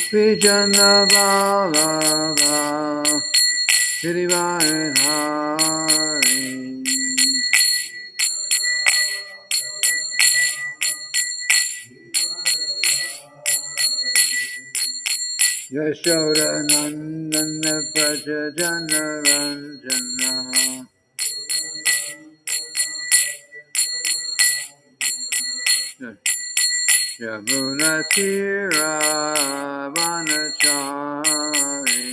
Vijana Vallabha Girivaradhari Yashoda Nandana Prajajana Ranjana Yamuna Tira Vanachari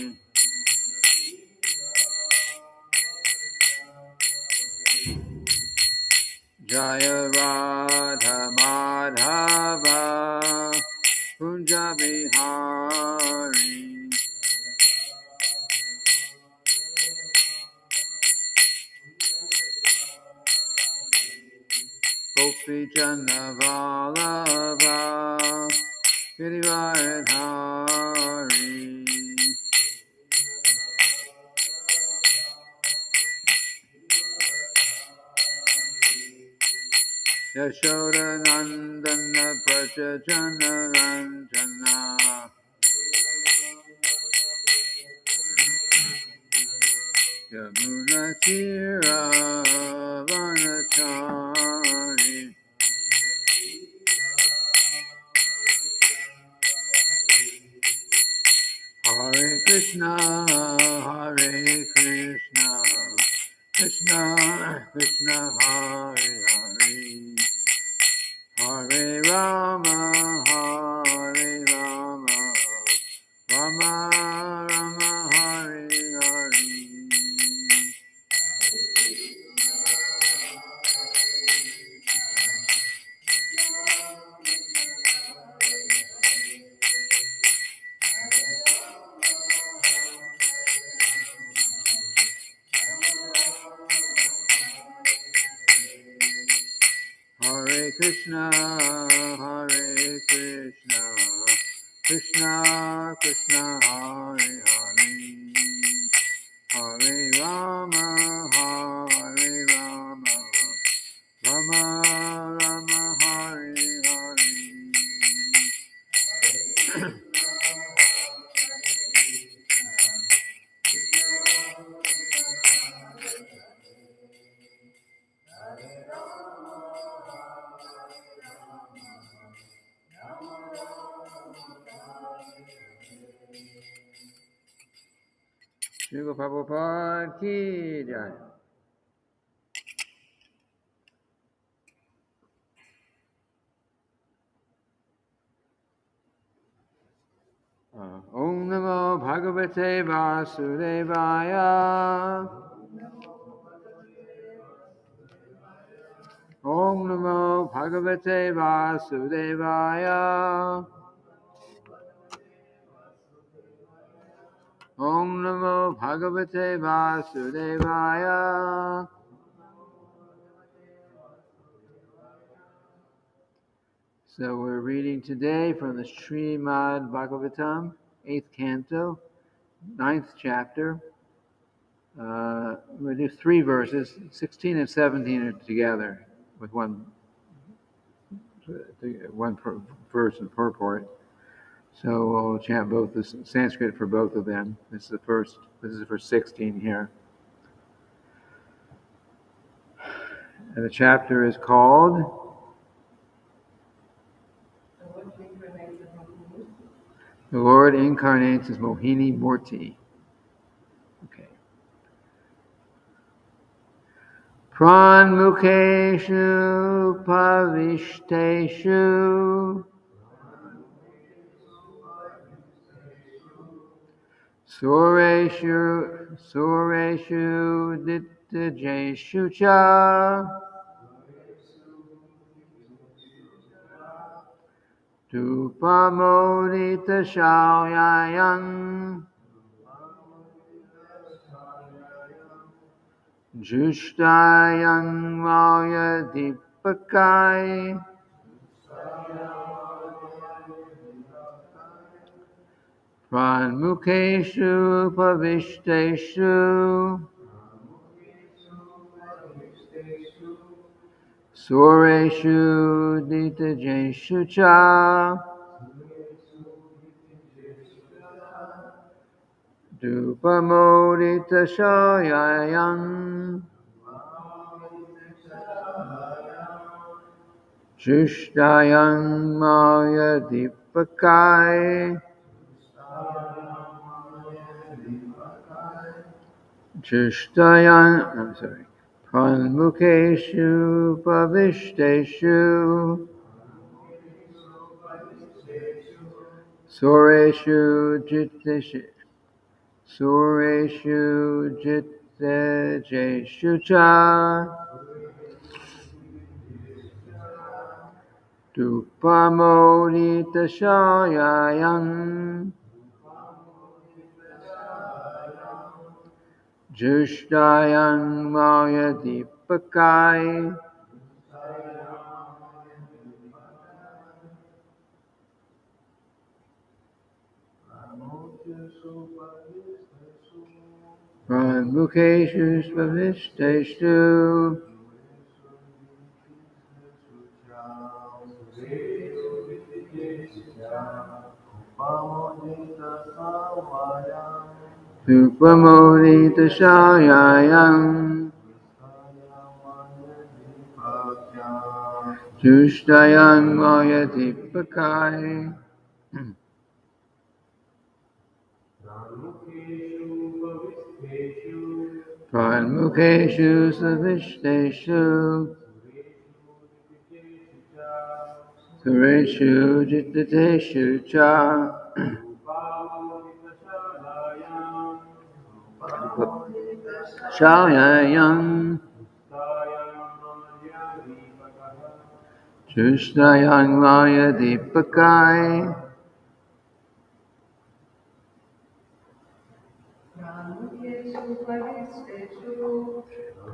Jaya Radha Madhava Kunja Bihari Gopi Jana Vallabha Girivaradhari Yashoda Nandana Prajajana Ranjana Yamuna Tira Vanachari Hare Krishna Krishna Krishna Hare Hare Hare Rama Rama Rama Hare Hare Hare Krishna Krishna Krishna Hare Hare Hare Rama Rama Rama Hare Hare Srila Prabhupada ki jai. Om Namo Bhagavate Vasudevaya. Om Namo Bhagavate Vasudevaya. Om Namo Bhagavate Vasudevaya. So we're reading today from the Srimad-bhagavatam, 8th Canto, 9th chapter. We're going to do 3 verses, 16 and 17 are together with one verse and purport. So we'll chant both the Sanskrit for both of them. This is the first. This is for 16 here. And the chapter is called The Lord Incarnates as Mohini Murti. Okay. Pranmukheshu pavishteshu Sureshu Dittajeshu cha Tupamodita Shauyayang Jushtayang Vaya Dipakai Pranmukheshu pavishteshu Sureshu Dittajeshu cha Dupamodita Shayayam Jushtayam Maya Dipakai Pranmukeshu Pavishteshu Sureshu Jitejeshu Cha Dupamodita Shayayam Jushtayam Maya Dipakai Pranmukeshu Pavishteshu Dupamodita Shayayam Jushtayam Maya Dipakai Pranmukeshu Savishteshu Sureshu Jiteshu Cha Shayayam Jushtayam Maya Dipakai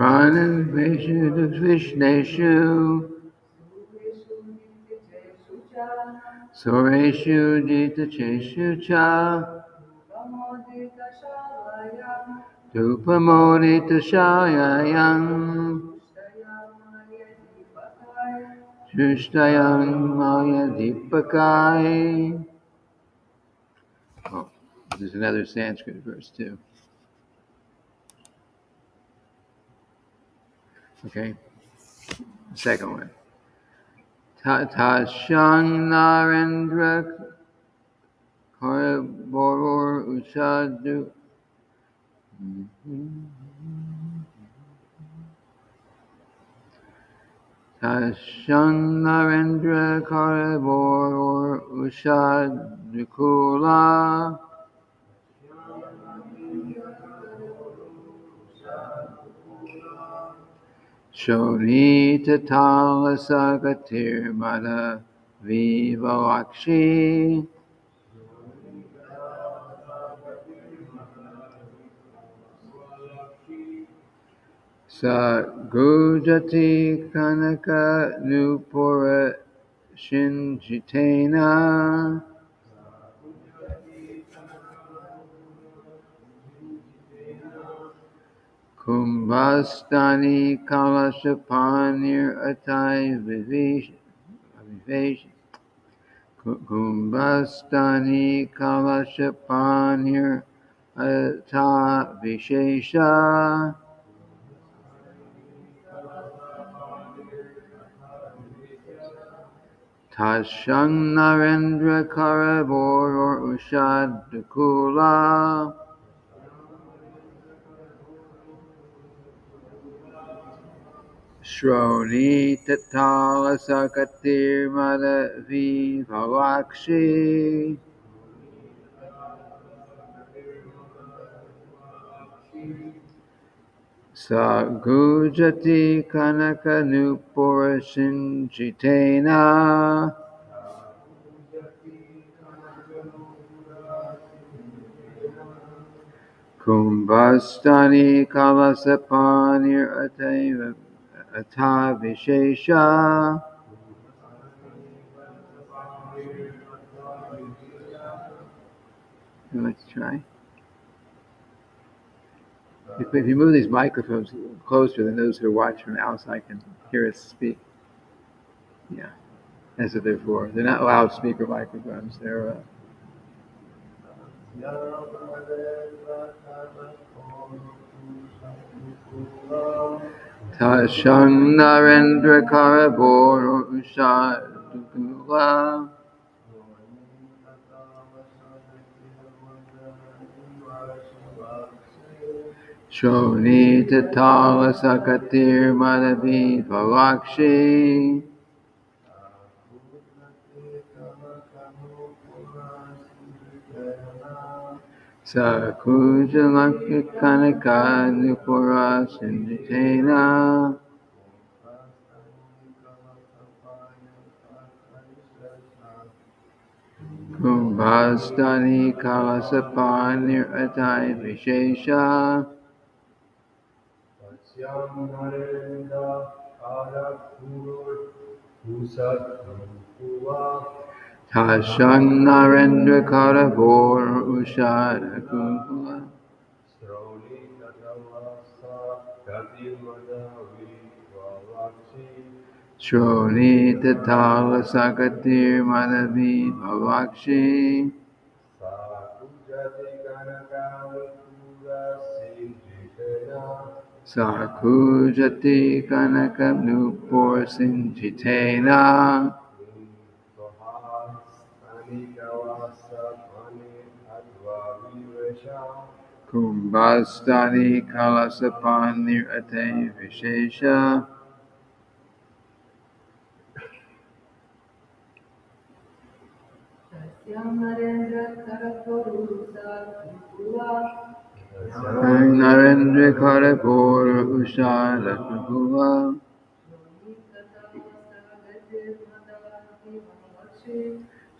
Pranameshu Vishneshu Sureshu Jiteshu Cha Dupamodita Shayayam Jushtayam Maya Dipakai. Oh, there's another Sanskrit verse too. Okay, second one. Tashang Narendra Karaboror Ushadu Tashang Narendra Karaboror Ushadukula Shonita Tala Sagatir Mada Vivalakshi Sa Gujati Kanaka Nupura Shinjitena Kumbhastani Kalashapanir Atai Vivesh Kumbhastani Kalashapanir Ata Vishesha Tashang Narendra Karabor or Ushad Dukula Shroni Tatala Sakatir Mada Vivalakshi Sa Gujati Kanaka Nupura Sinjitena Kumbhastani Kalasapanir Ata Vishesha Let's try. If you move these microphones closer, then those who are watching from outside can hear us speak. Yeah, as if they're for. They're not loudspeaker microphones. They're Tashang Narendra Karabor Ushadukula Shoni Tatala Sakatir Madhavi Bhavakshi Sakujalakkanaka Nupura Sindhitena Kumbhastani Kalasapanir Atai Vishesha Tashang Narendra Karabor Ushada Kumbhala Shoni Tatala Sakatir Madhavi Bhavakshi Sakujati Kanaka Nupur Sinjitena Kumbhastani Kalasapanir Ate Vishesha Narendra Karapur Ushada Kukula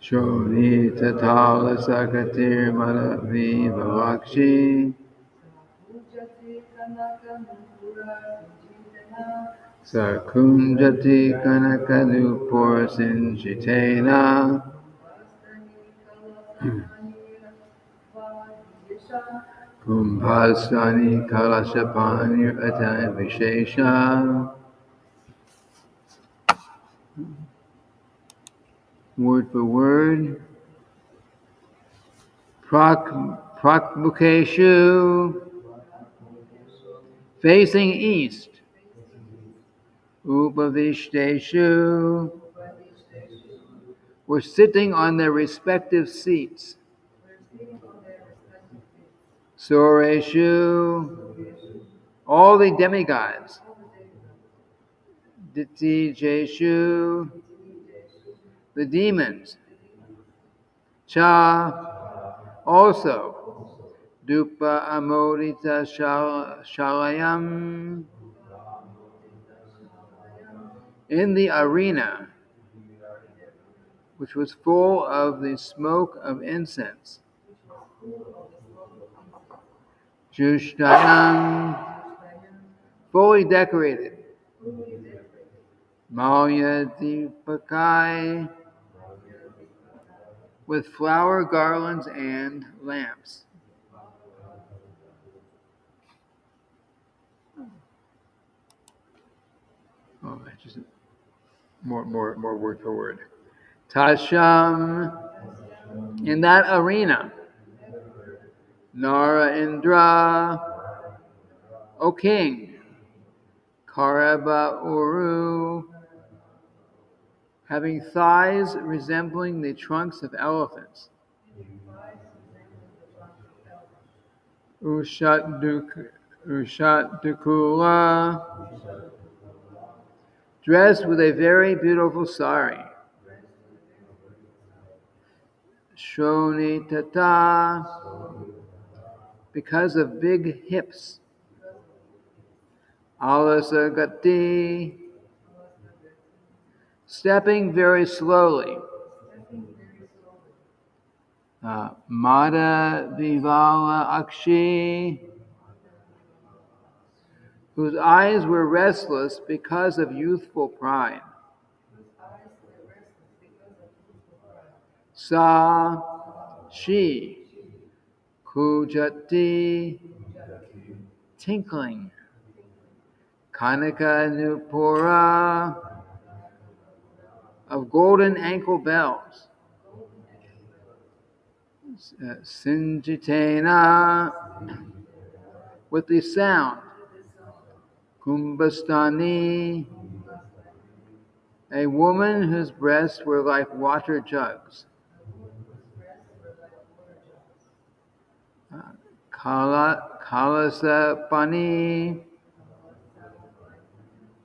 Shoni Tatala Sakatir Madhavi Bhavakshi Sakunjati Kanaka Nupur Sinjitena Kumbhastani Kalashapanir Ata Vishesha. Word for word. Prakmukeshu, facing east. Upavishteshu, were sitting on their respective seats. Sureshu, all the demigods. Ditijeshu, the demons. Cha, also. Dupa Amorita Shalayam, in the arena, which was full of the smoke of incense. Jushtayam, fully decorated. Malya Deepakai, with flower garlands and lamps. Oh, just more word for word. Tasham, in that arena. Nara Indra, O king. Karaba Uru, having thighs resembling the trunks of elephants. Ushatdukula, dressed with a very beautiful sari. Shonitata, because of big hips. Alasagati, stepping very slowly. Mada Vivala Akshi, whose eyes were restless because of youthful pride. Sa, she. Kujati, tinkling. Kanaka Nupura, of golden ankle bells. Sinjitena, with the sound. Kumbhastani, a woman whose breasts were like water jugs. Kalasapani,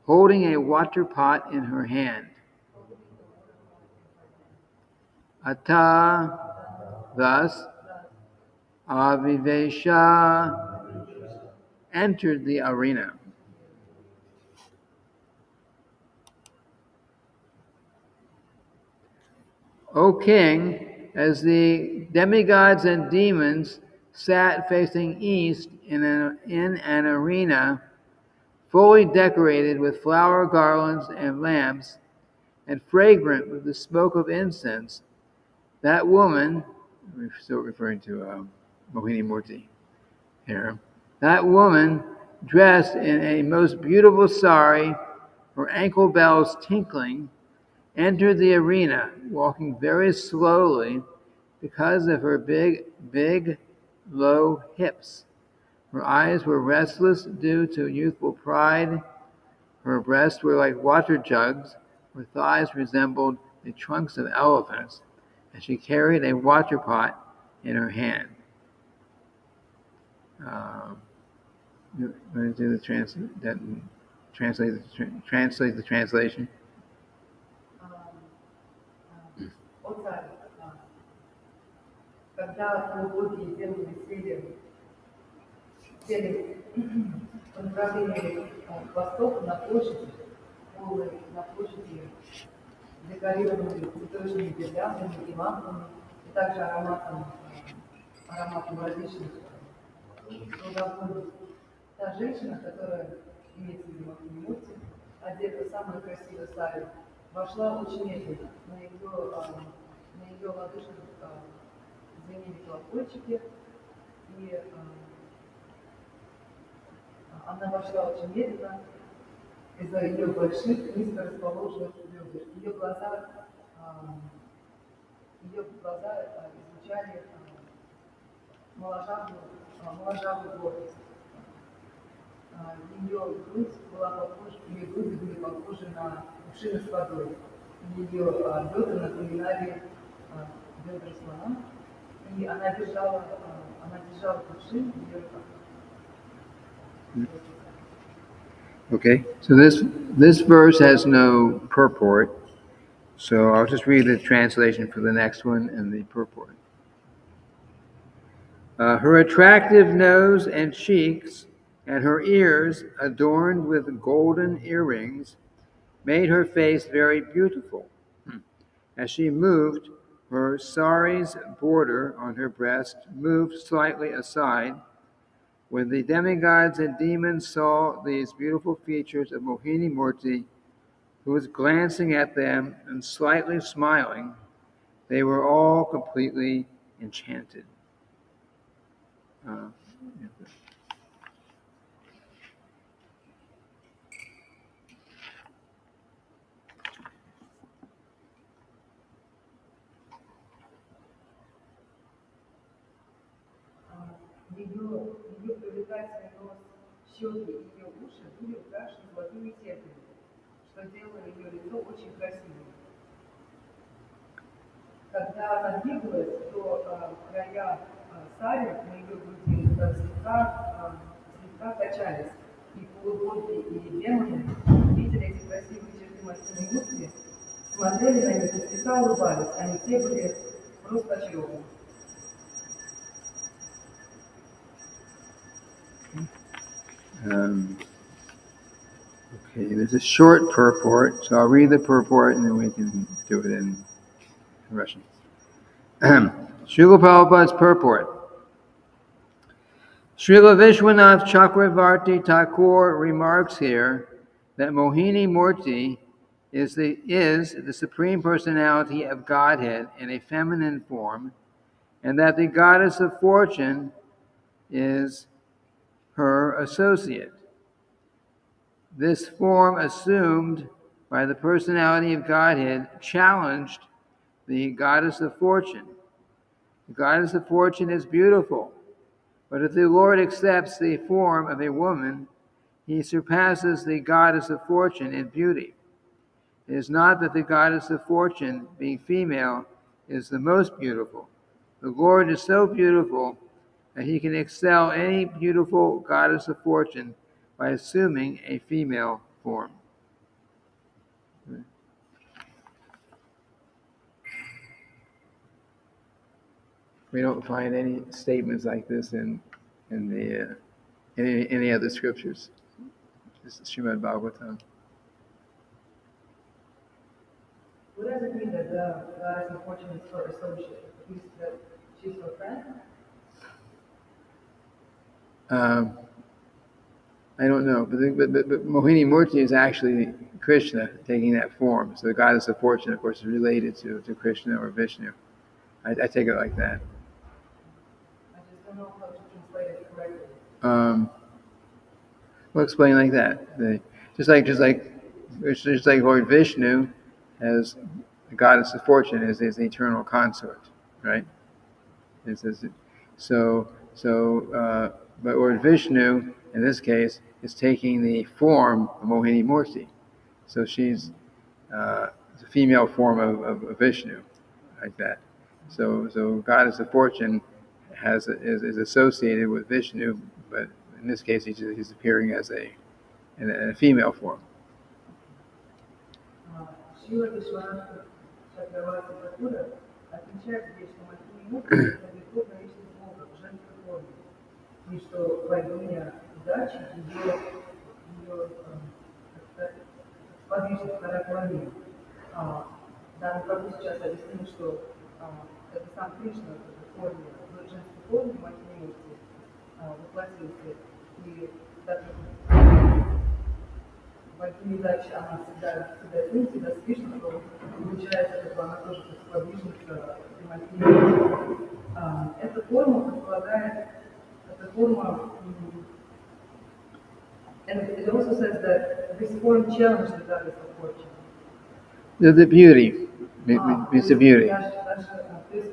holding a water pot in her hand. Ata, thus, Avivesha entered the arena. O king, as the demigods and demons sat facing east in an arena fully decorated with flower garlands and lamps and fragrant with the smoke of incense, that woman, we're still referring to Mohini Murti here, that woman, dressed in a most beautiful sari, her ankle bells tinkling, entered the arena, walking very slowly because of her big, low hips. Her eyes were restless due to youthful pride. Her breasts were like water jugs. Her thighs resembled the trunks of elephants, and she carried a water pot in her hand. You want to do the translate the translation? Когда полубоги делали сели по направлению к востоку на площади, декорированной цветочными гирляндами и лампами, и также ароматом различных благовоний. Та женщина, которая имеется в виду Мурти, одета в самую красивую сари, вошла очень медленно. На ее лодыжках звенели колокольчики, и она вошла очень медленно из-за ее больших, низко расположенных бедер. Ее глаза излучали моложавую гордость. Ее груди были похожи на кувшины с водой. Ее бедра напоминали бедра слона, и она держала кувшин в ее руках. Okay, so this verse has no purport, so I'll just read the translation for the next one and the purport. Her attractive nose and cheeks and her ears, adorned with golden earrings, made her face very beautiful. As she moved, her sari's border on her breast moved slightly aside. When the demigods and demons saw these beautiful features of Mohini Murti, who was glancing at them and slightly smiling, they were all completely enchanted. Ее привлекательный нос, щеки и ее уши были украшены золотыми сетками, что делало ее лицо очень красивым. Когда она двигалась, то края сари на ее груди слегка качались, и полубоги и демоны видели эти красивые черты Махини Мурти, смотрели на них и слегка улыбались, они все были просто очарованы. Okay, there's a short purport, so I'll read the purport and then we can do it in Russian. Srila Prabhupada's purport. Srila Vishwanath Chakravarti Thakur remarks here that Mohini Murti is the Supreme Personality of Godhead in a feminine form, and that the Goddess of Fortune is her associate. This form assumed by the personality of Godhead challenged the Goddess of Fortune. The goddess of fortune is beautiful, but if the Lord accepts the form of a woman, he surpasses the goddess of fortune in beauty. It is not that the goddess of fortune, being female, is the most beautiful. The Lord is so beautiful that he can excel any beautiful goddess of fortune by assuming a female form. We don't find any statements like this in any other scriptures. This is Srimad-bhagavatam. What does it mean that the goddess of fortune is her associate? Means that she's her friend? I don't know, but Mohini Murti is actually Krishna taking that form. So the goddess of fortune, of course, is related to Krishna or Vishnu. I take it like that. I just don't know how to translate it correctly. We'll explain like that. Just like Lord Vishnu as the goddess of fortune is his eternal consort, right? But Lord Vishnu in this case is taking the form of Mohini Murti. So she's a female form of Vishnu, like that. So goddess of fortune is associated with Vishnu, but in this case he's appearing as in a female form. Шила Вишванатха Чакраварти Такура отмечает здесь, что Махини Мурти это верховная личность Бога в женской форме, и что богиня удачи ее подвижник Караквани. Да, мы как бы сейчас объясним, что это сам Кришна в форме, в женской форме Махини Мурти воплотился. И так как богиня удачи, она всегда с ним, всегда с Кришной, то получается, что она тоже подвижница Махини Мурти. Эта форма предполагает, and it also says that this form challenged the goddess of fortune. The beauty, it's the beauty. То есть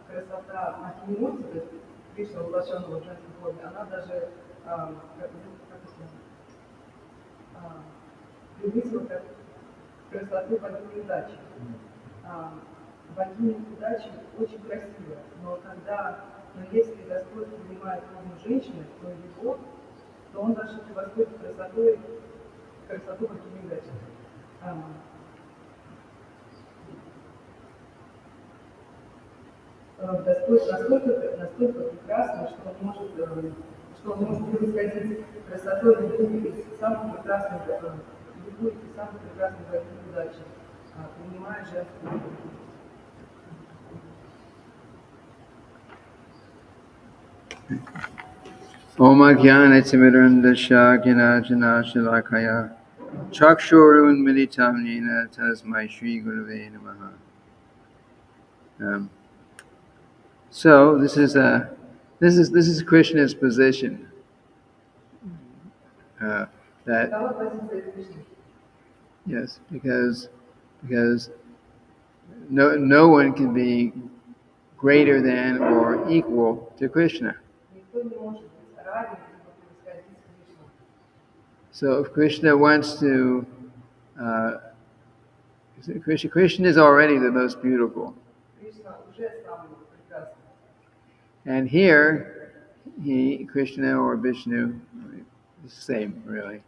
красота Махини Мурти, то есть Кришна, воплощенного в женской форме, она даже приблизила как красоту богини удачи. Богиня удачи очень красивая, но если Господь принимает форму женщины, то он даже превосходит красоту богини удачи. Господь настолько прекрасный, что он может превосходить красотой любую из самых прекрасных богинь удачи, принимая женскую форму. Om Ajnana-timirandasya Gnana-Shalakaya Chakshurunmilitam Yena Tasmai Shri Gurave Namaha. So this is Krishna's position. Yes, because no one can be greater than or equal to Krishna. So if Krishna wants to, Krishna is already the most beautiful. And here, Krishna or Vishnu, the same really,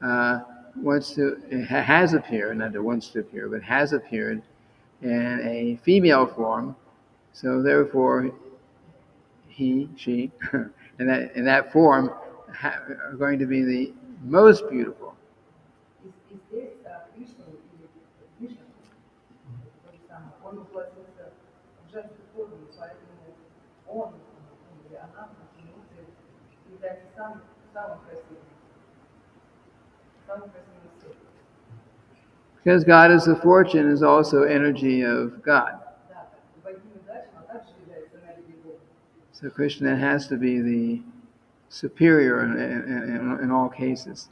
has appeared, not that wants to appear, but has appeared in a female form. So therefore, she, in that form, are going to be the most beautiful. Because goddess of fortune is also energy of God. So Krishna has to be the superior in all cases.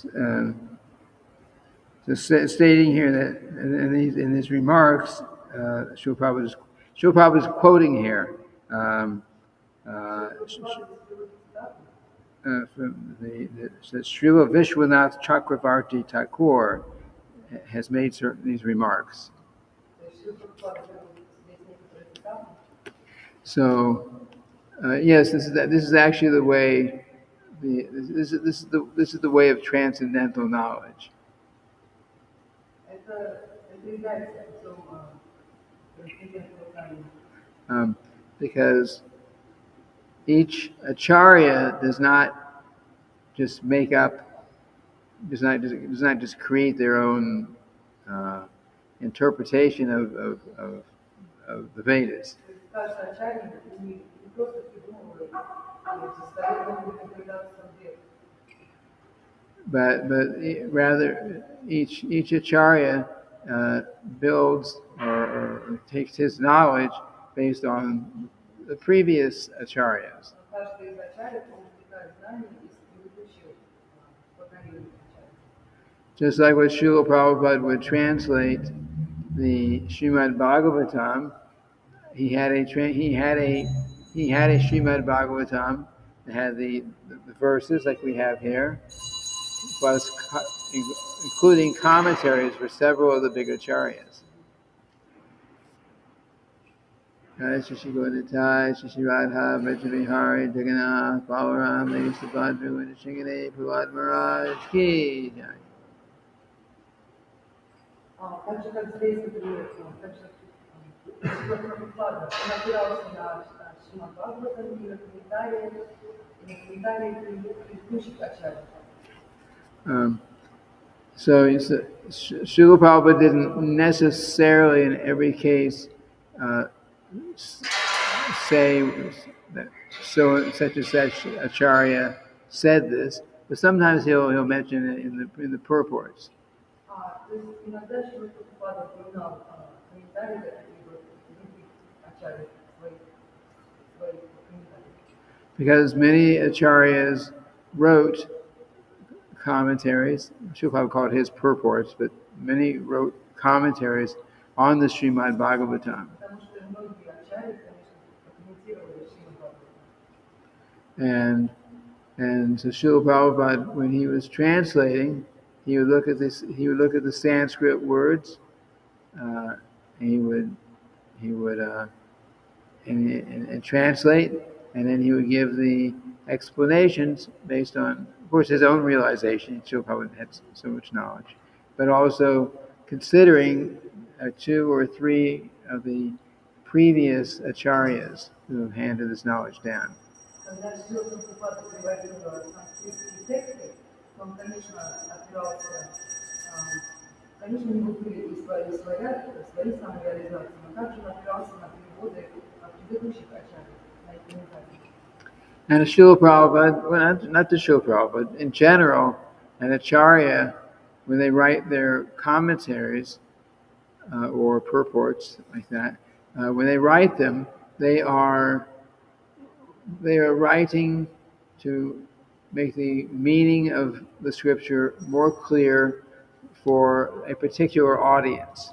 uh, stating here that in his remarks, Srila Prabhupada is quoting here uh, from the Srila Vishwanath Chakravarti Thakur has made certain these remarks. So yes, this is actually the way. This is the way of transcendental knowledge. Because each acharya does not just make up, does not just create their own interpretation of the Vedas. But rather each acharya builds or takes his knowledge based on the previous acharyas. Just like what Srila Prabhupada would translate the Srimad-bhagavatam, he had a Srimad-bhagavatam that had the verses like we have here, plus including commentaries for several of the big acharyas. Shishi Godatai, Shishi Radha, Vrajavihari, Jagannath, Balaram, Lady Subhadra, and Shingade, Prahlad Maharaj Ki Jai. So Srila Prabhupada didn't necessarily in every case say that such and such acharya said this, but sometimes he'll mention it in the purports. Because many acharyas wrote commentaries, Srila Prabhupada called his purports, but many wrote commentaries on the Srimad-bhagavatam. And so Srila Prabhupada, when he was translating, he would look at the Sanskrit words, and he would translate, and then he would give the explanations based on, of course, his own realization. Srila Prabhupada had so much knowledge, but also considering 2 or 3 of the previous acharyas who handed this knowledge down. And a Srila Prabhupada, well, not the Srila Prabhupada, in general, an acharya, when they write their commentaries or purports like that, when they write them, they are writing to make the meaning of the scripture more clear for a particular audience.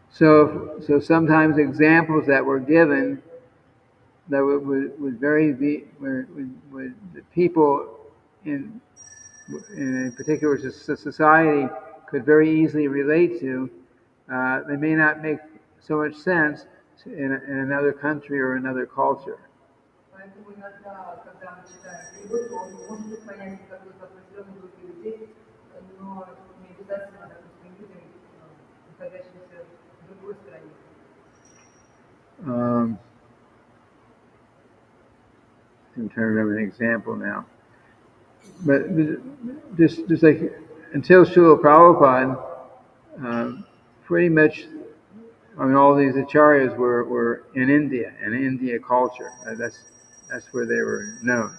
So sometimes examples that were given that would the people in a particular society could very easily relate to, they may not make so much sense in another country or another culture. I'm trying to remember an example now. But just like until Srila Prabhupada, pretty much, I mean, all these acharyas were in India, and India culture. That's where they were known.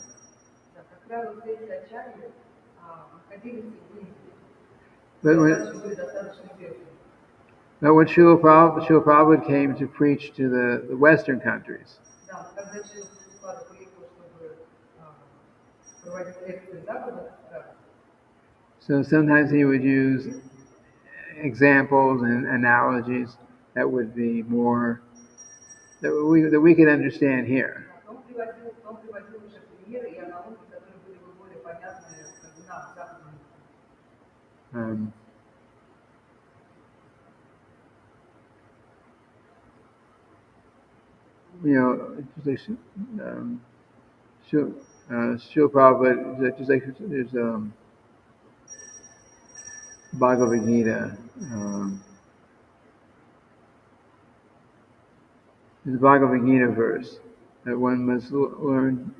But when, достаточно были достаточно известны. but when Srila Prabhupada came to preach to the Western countries, Да, когда Шрила приехал, чтобы проводить лекции в западных странах, so sometimes he would use examples and analogies that would be more that we could understand here. он приводил уже примеры и аналогии, которые были бы более понятны нам, западным. You know, just like Srila Prabhupada, just like there's Bhagavad Gita. There's a Bhagavad Gita verse that one must learn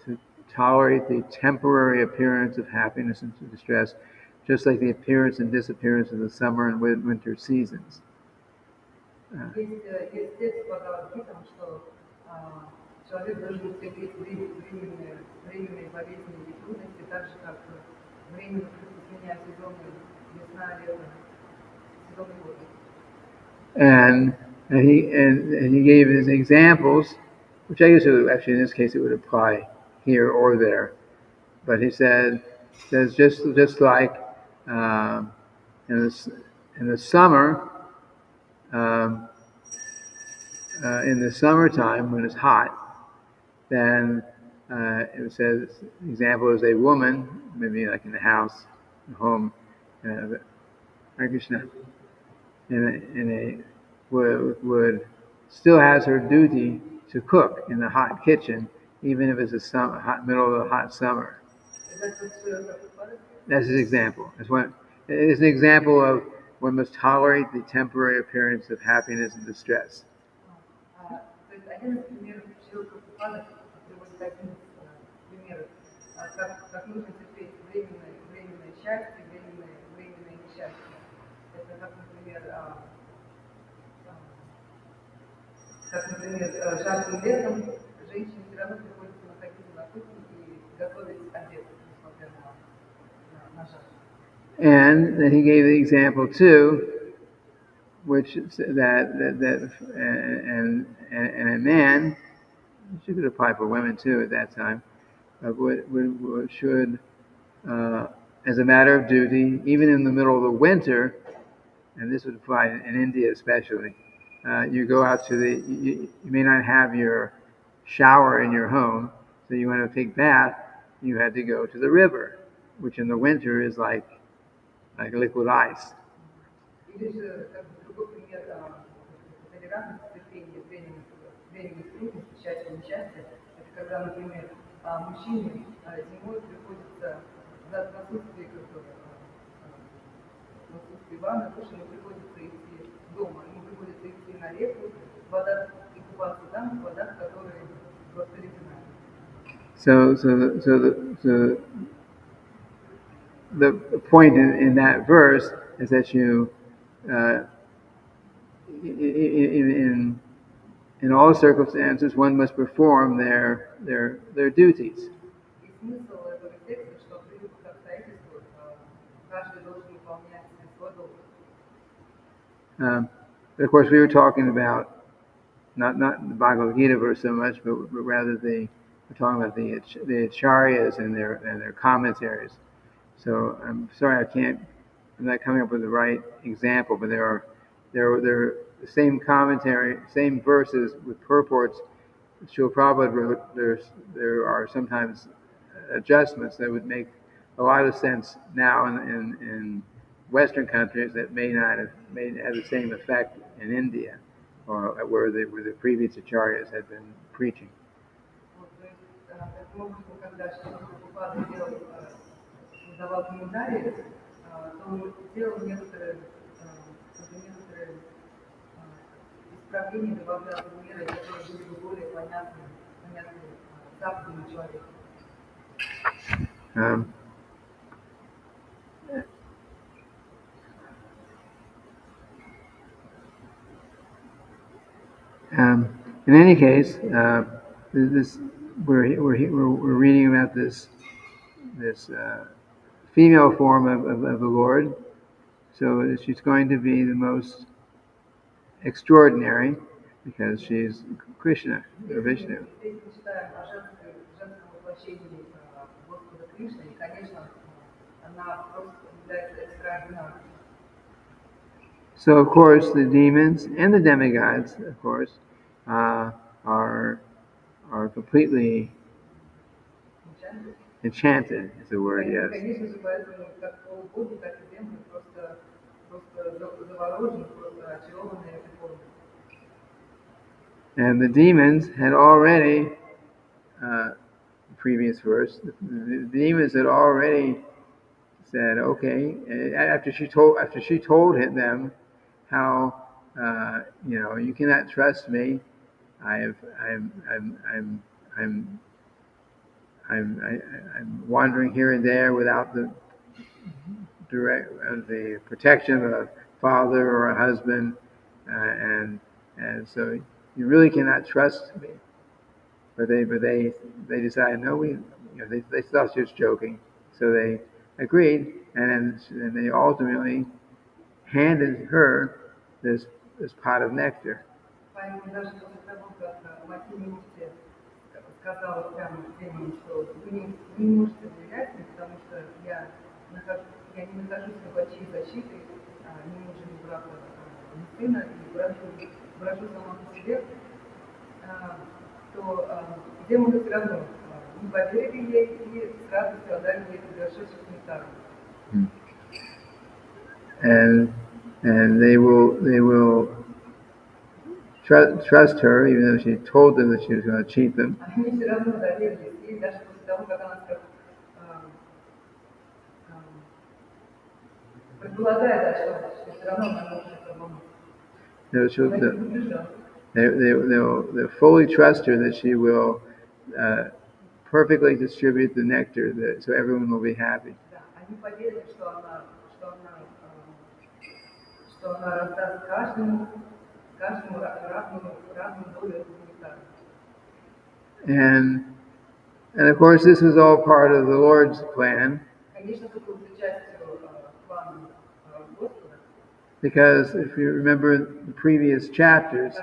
to tolerate the temporary appearance of happiness and distress, just like the appearance and disappearance of the summer and winter seasons. Есть текст Бхагавад-гитам, что человек должен терпеть временные болезни и трудности, так же, как временно сменяя сезоны весна, лето, сезоны года. And he gave his examples, which I guess actually in this case it would apply here or there. But he says just like in the summer, in the summertime when it's hot, then it says example is a woman, maybe like in the house, the home, Hare Krishna, would still has her duty to cook in the hot kitchen, even if it's middle of the hot summer. That's his example. It's an example of one must tolerate the temporary appearance of happiness and distress. Как, например, жарким летом женщине все равно приходится находиться на кухне и готовить обед, несмотря на жару. And then he gave the example too, which that a man, which could apply for women too at that time, should, as a matter of duty, even in the middle of the winter, and this would apply in India especially, you go out to you may not have your shower in your home, so you want to take bath, you had to go to the river, which in the winter is like liquid ice. Или же, как бы, другой пример толерантности, терпения, временных трудностей, счастья, несчастья, это когда, например, мужчине зимой приходится в отсутствие ванны, тоже ему приходится идти дома, ему приходится идти на реку, вода, и купаться там, в водах, которые просто ледяная. So the point in that verse is that you, in all circumstances, one must perform their duties. И смысл этого текста, что при любых обстоятельствах каждый должен выполнять свой долг. But of course, we were talking about not the Bhagavad Gita verse so much, but rather we're talking about the acharyas and their commentaries. So I'm sorry I'm not coming up with the right example, but there are the same commentary, same verses with purports. Srila Prabhupada wrote. There are sometimes adjustments that would make a lot of sense now in Western countries that may not have the same effect in India, or where the previous acharyas had been preaching. Давал комментарии, то он сделал некоторые исправления, добавлял примеры, которые были бы более понятны западному человеку. In any case, we're reading about this female form of the Lord. So she's going to be the most extraordinary because she's Krishna or Vishnu. Здесь мы читаем о женском воплощении Господа Кришны, и, конечно, она просто является экстраординарной. So of course the demons and the demigods, of course, are completely enchanted. Is the word, yes. Конечно же, поэтому как полубоги, так и демоны просто заворожены, просто очарованы этой формой. And the demons had already, previous verse, the demons had already said, okay, after she told them how, you cannot trust me. I'm wandering here and there without the protection of a father or a husband, and so you really cannot trust me. But they decided, no, they thought she was joking, so they agreed, and they ultimately handed her this pot of nectar. Поэтому даже после того, как Mohini сказала прямо демону, что вы не можете доверять мне, потому что я не нахожусь под чьей защитой, ни мужа, ни брата, ни сына, и брожу сама по себе, то демоны все равно не поверили ей и с радостью отдали ей горшочек нектара. And they will trust her, even though she told them that she was going to cheat them. Они все равно доверились ей, даже после того, как она предполагает, что все равно она может обмануть. They'll fully trust her that she will perfectly distribute the nectar, so everyone will be happy. Они поверили, что она раздаст каждому разную долю этого нектара. And of course, this was all part of the Lord's plan. Конечно, это было частью плана Господа. Because if you remember the previous chapters,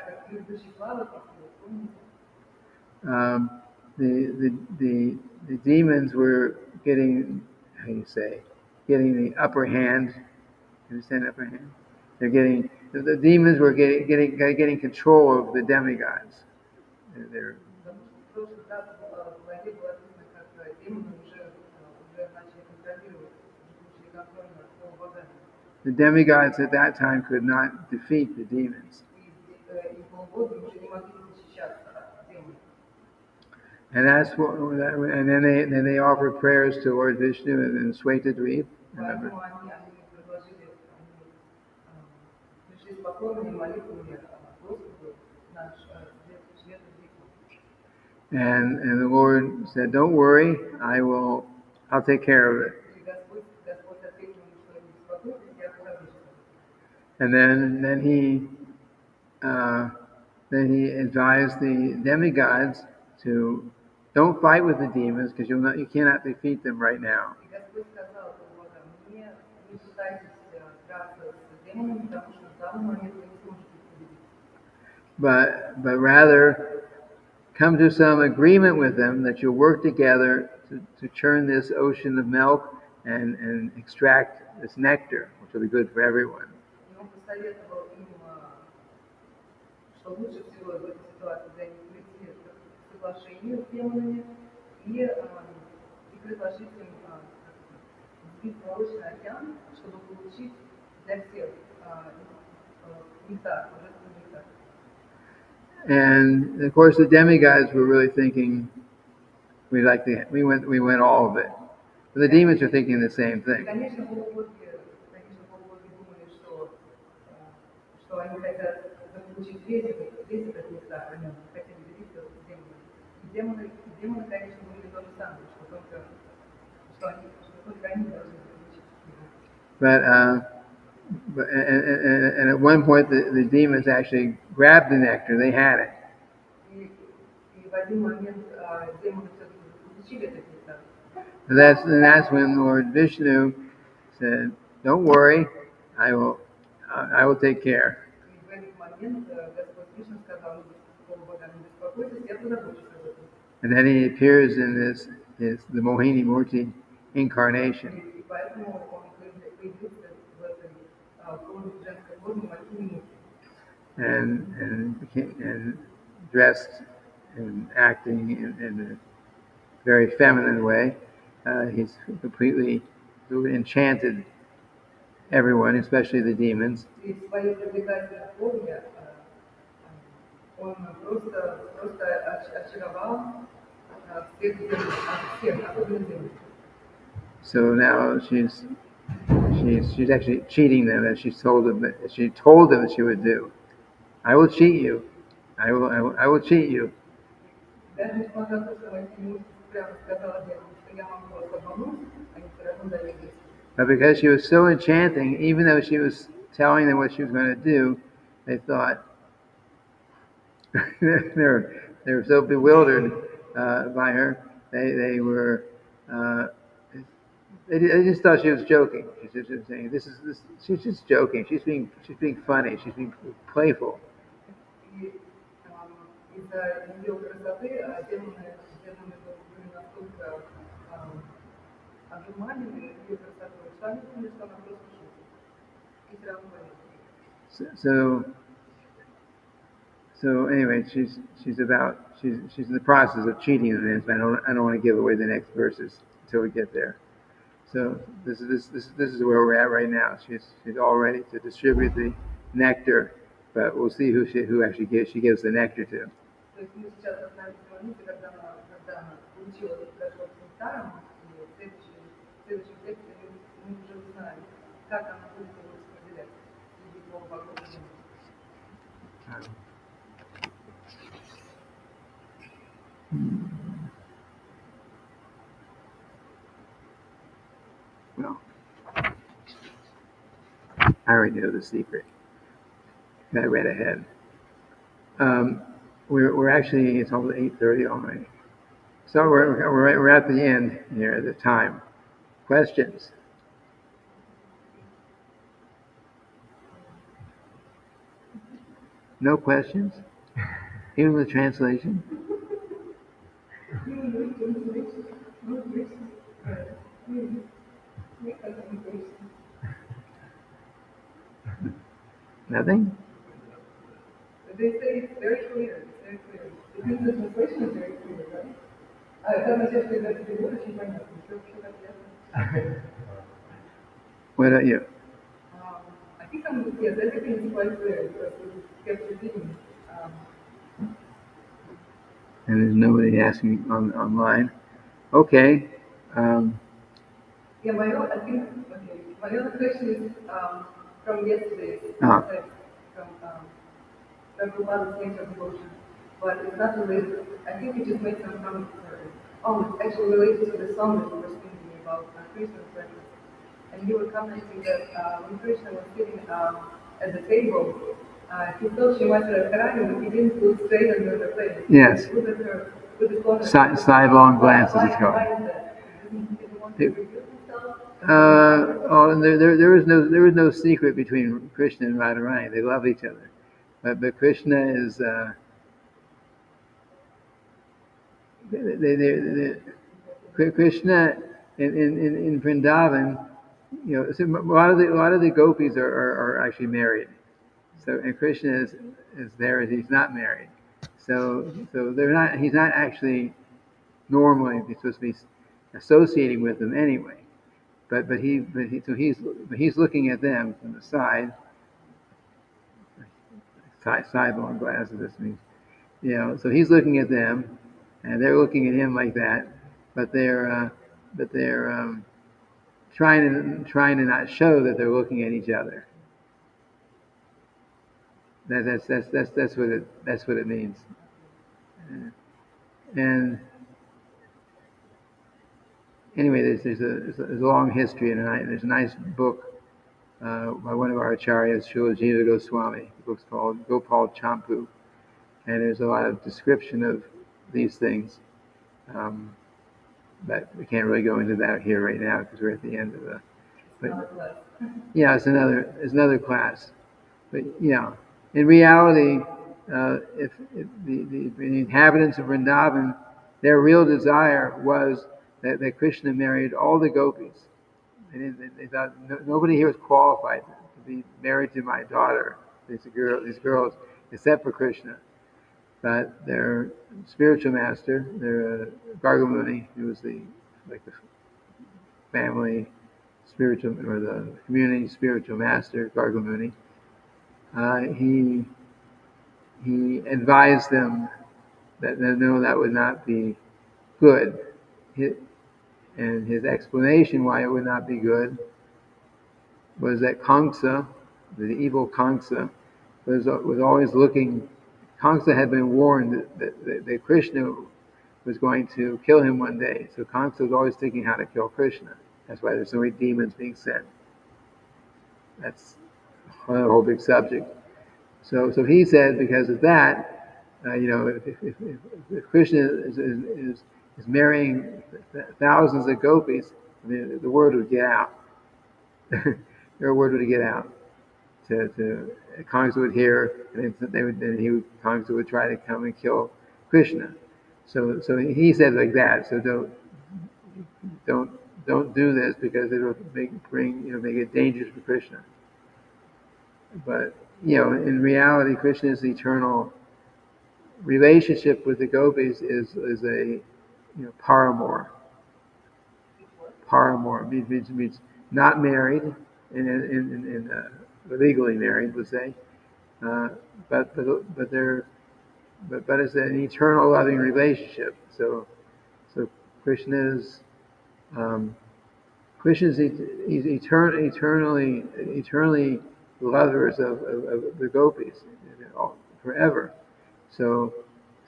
the demons were getting, getting the upper hand. Understand upper hand? The demons were getting control of the demigods. The demigods at that time could not defeat the demons. And that's what. And then they offered prayers to Lord Vishnu in Svetadweep. Remember? And the Lord said, "Don't worry, I'll take care of it." And then he advised the demigods to don't fight with the demons because you cannot defeat them right now. But rather come to some agreement with them that you'll work together to churn this ocean of milk and extract this nectar, which will be good for everyone. And of course, the demigods were really thinking, we want all of it. But the demons are thinking the same thing. But at one point, the demons actually grabbed the nectar. They had it. that's when Lord Vishnu said, "Don't worry, I will take care." И в этот момент Господь Вишну сказал, не беспокойтесь, я позабочусь об этом. And then he appears in the Mohini Murti incarnation. И поэтому он появился в этой форме, женской форме Mohini. And dressed and acting in a very feminine way. He's completely enchanted everyone, especially the demons. И в своей привлекательной форме он просто очаровал всех, особенно демонов. So now she's actually cheating them, as she told them that she would do. I will cheat you. I will cheat you. Даже несмотря на то, что Mohini прямо сказала демонам, что я могу вас обмануть, они все равно дали действие. But because she was so enchanting, even though she was telling them what she was going to do, they thought they were so bewildered by her. They were they just thought she was joking. She's just saying she's just joking. She's being funny. She's being playful. И из-за ее красоты демоны были настолько одурманены ее красотой, что они думали, что она просто шутит. И все равно поверили. So anyway, she's in the process of cheating in this. But I don't want to give away the next verses until we get there. So this is where we're at right now. She's all ready to distribute the nectar, but we'll see who actually gives the nectar to. То есть мы сейчас находимся в моменте, когда она получила этот нектар, и в следующем тексте мы уже узнаем, как она будет его распределять среди его вокруг. Well, I already know the secret. I read ahead. We're actually, it's almost 8:30 already. So we're at the end here at the time. Questions? No questions? Even the translation? Nothing? They say it's very clear. It's very clear. It means the translation is very clear, right? Это означает, что это перевод очень понятно. Все так ясно. What about you? I think yes, everything is quite clear because we kept repeating. And there's nobody asking online. Okay. Yeah, my other question is from yesterday's text, from Prabhupada's Canto devotion, but it's not related. I think it just makes some comment. Oh, it's actually related to the song that we were speaking about, Krishna's presence. And you were commenting that when Krishna was sitting at the table, he thought she was a crying, he didn't look straight at her face. Yes. He looked at her with the corner. Sidelong glances, it's called. Why is that? Didn't he want to reveal himself? There was no secret between Krishna and Radharani. They love each other, but Krishna is Krishna in Vrindavan. You know, so a lot of the gopis are actually married. So and Krishna is there as he's not married. So they're not. He's not actually normally supposed to be associating with them anyway. But he's looking at them from the side. Sidelong glasses. This means, you know. So he's looking at them, and they're looking at him like that. But they're trying to not show that they're looking at each other. That's what it means. And anyway, there's a long history, and there's a nice book by one of our acharyas, Srila Jiva Goswami. The book's called Gopal Champu, and there's a lot of description of these things. but we can't really go into that here right now because we're at the end of the. But Class. yeah, it's another class. But yeah, in reality, if the inhabitants of Vrindavan, their real desire was that Krishna married all the gopis. They thought nobody here was qualified to be married to my daughter, these girls, except for Krishna. But their spiritual master, their Gargamuni, who was the family spiritual or the community spiritual master, Gargamuni, he advised them that no, that would not be good. And his explanation why it would not be good was that Kamsa, the evil Kamsa, was always looking. Kamsa had been warned that Krishna was going to kill him one day. So Kamsa was always thinking how to kill Krishna. That's why there's so many demons being sent. That's a whole big subject. So he said because of that, if Krishna is marrying thousands of gopis, I mean, the word would get out. Their word would get out. To Kamsa would hear, and Kamsa would try to come and kill Krishna. So he said like that. So don't do this because it'll make it dangerous for Krishna. But in reality, Krishna's eternal relationship with the gopis is a paramour. Paramour means not married, legally married, let's say, but it's an eternal loving relationship. So Krishna's he's eternally lovers of the gopis forever. So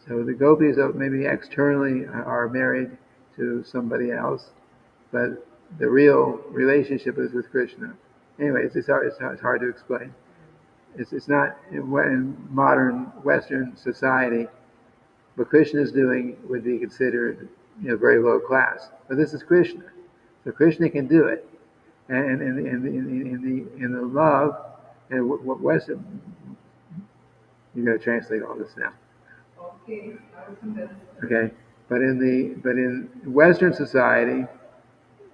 the gopis maybe externally are married to somebody else, but the real relationship is with Krishna. Anyway, it's hard to explain. It's not in modern Western society. What Krishna is doing would be considered very low class. But this is Krishna, so Krishna can do it, and in the love and what Western. You got to translate all this now. Okay, I will do that. Okay, but in Western society,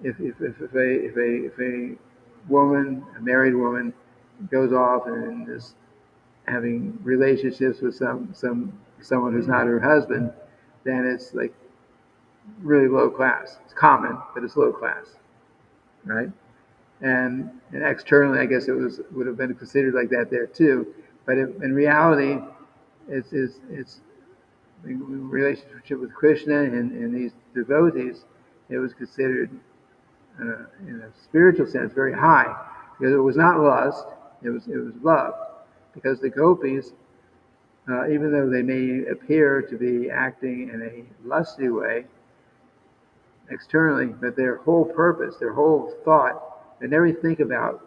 if a woman, a married woman, goes off and is having relationships with someone who's not her husband, then it's like really low class. It's common, but it's low class, right? And externally, I guess would have been considered like that there too. But in reality, it's in relationship with Krishna and these devotees, it was considered, in a spiritual sense, very high, because it was not lust, it was love, because the gopis, even though they may appear to be acting in a lusty way externally, but their whole purpose, their whole thought, they never think about,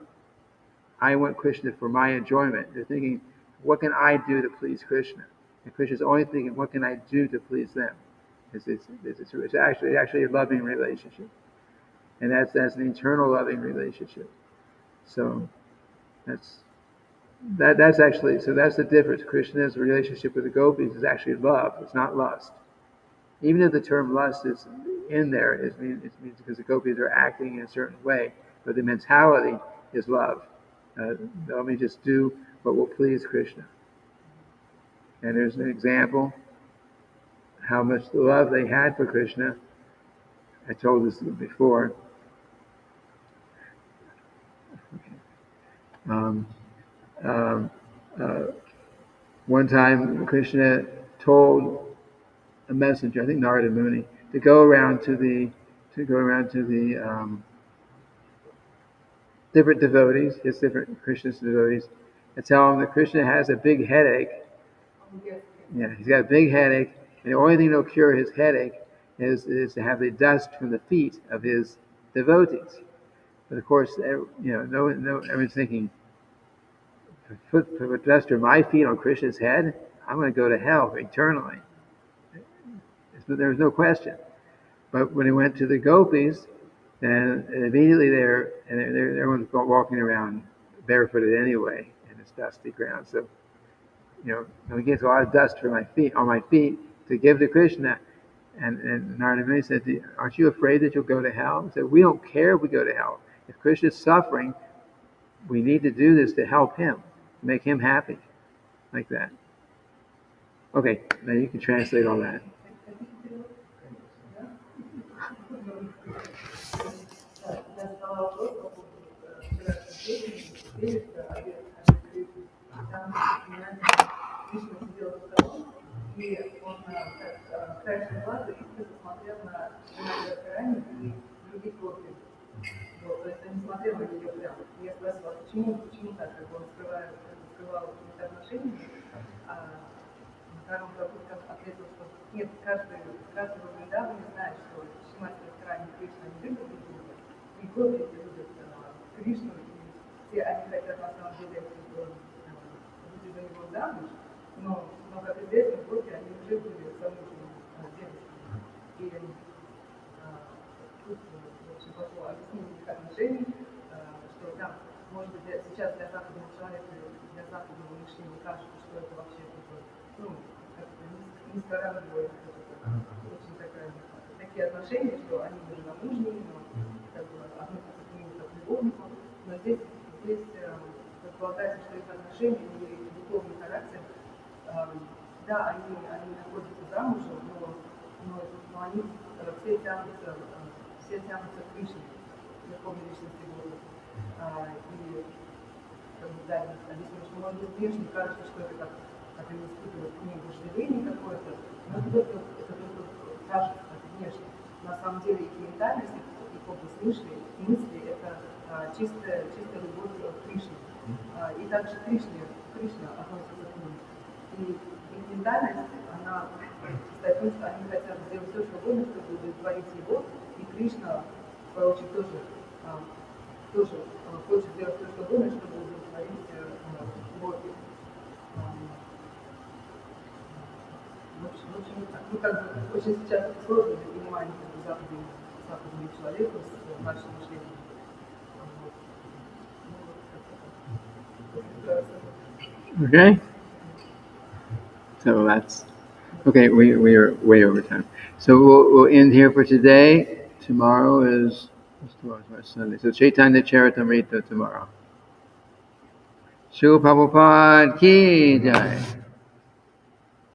I want Krishna for my enjoyment. They're thinking, what can I do to please Krishna? And Krishna's only thinking, what can I do to please them? It's actually a loving relationship, and that's an eternal loving relationship. So that's the difference. Krishna's relationship with the gopis is actually love. It's not lust. Even if the term lust is in there, it means because the gopis are acting in a certain way, but the mentality is love. Let me just do what will please Krishna. And there's an example how much love they had for Krishna. I told this before. One time, Krishna told a messenger, I think Narada Muni, to go around to the different devotees, his different Krishna's devotees, and tell them that Krishna has a big headache. Yeah, he's got a big headache, and the only thing that'll cure his headache is to have the dust from the feet of his devotees. But of course, everyone's thinking, put dust from my feet on Krishna's head, I'm going to go to hell eternally. There's no question. But when he went to the gopis, then immediately everyone's walking around barefooted anyway, and it's dusty ground. So, he gets a lot of dust on my feet to give to Krishna. And Narada Muni said, aren't you afraid that you'll go to hell? He said, we don't care if we go to hell. If Krishna is suffering, we need to do this to help him, make him happy, like that. Okay, now you can translate all that. И он краешком глаза искоса смотрел на Раню и других гопи. Вот, то есть он не смотрел на нее прямо. И я спросила, почему так, как он скрывал какие-то отношения. Карл ответил, что нет, каждого вриндавана знает, что Шримати Радхарани и Кришна не любят друг друга. И гопи любят Кришну, и все они хотят на самом деле выйти за него замуж. Но, как известно, в Гопе они уже были замужними девушками. И тут, в общем, пошло объяснение их отношений, что да, может быть, сейчас для западного человека, для западного мышления кажется, что это вообще как-то низкоранговое, очень такие отношения, что они уже замужние, но как бы относятся к нему как к любовнику. Но здесь предполагается, что их отношения имели духовный характер. Да, они находятся замужем, но они все тянутся к Кришне, Верховной Личности Бога. И да, объясню, что может быть внешне кажется, что это как они испытывают к ним вожделение какое-то, но это только кажется как внешне. На самом деле их ментальность, их область мысли это чистая любовь к Кришне. И также Кришна относится к ним. И их ментальность, она состоит в том, что они хотят сделать все, что угодно, чтобы удовлетворить его, и Кришна, в свою очередь, тоже хочет сделать все, что угодно, чтобы удовлетворить Бога. В общем, так. Как бы очень сейчас сложно для понимания западному человеку с нашим мышлением. Okay. So that's okay. We are way over time. So we'll end here for today. Tomorrow is Sunday. So Chaitanya Charitamrita tomorrow. Shri Prabhupada Ki Jai.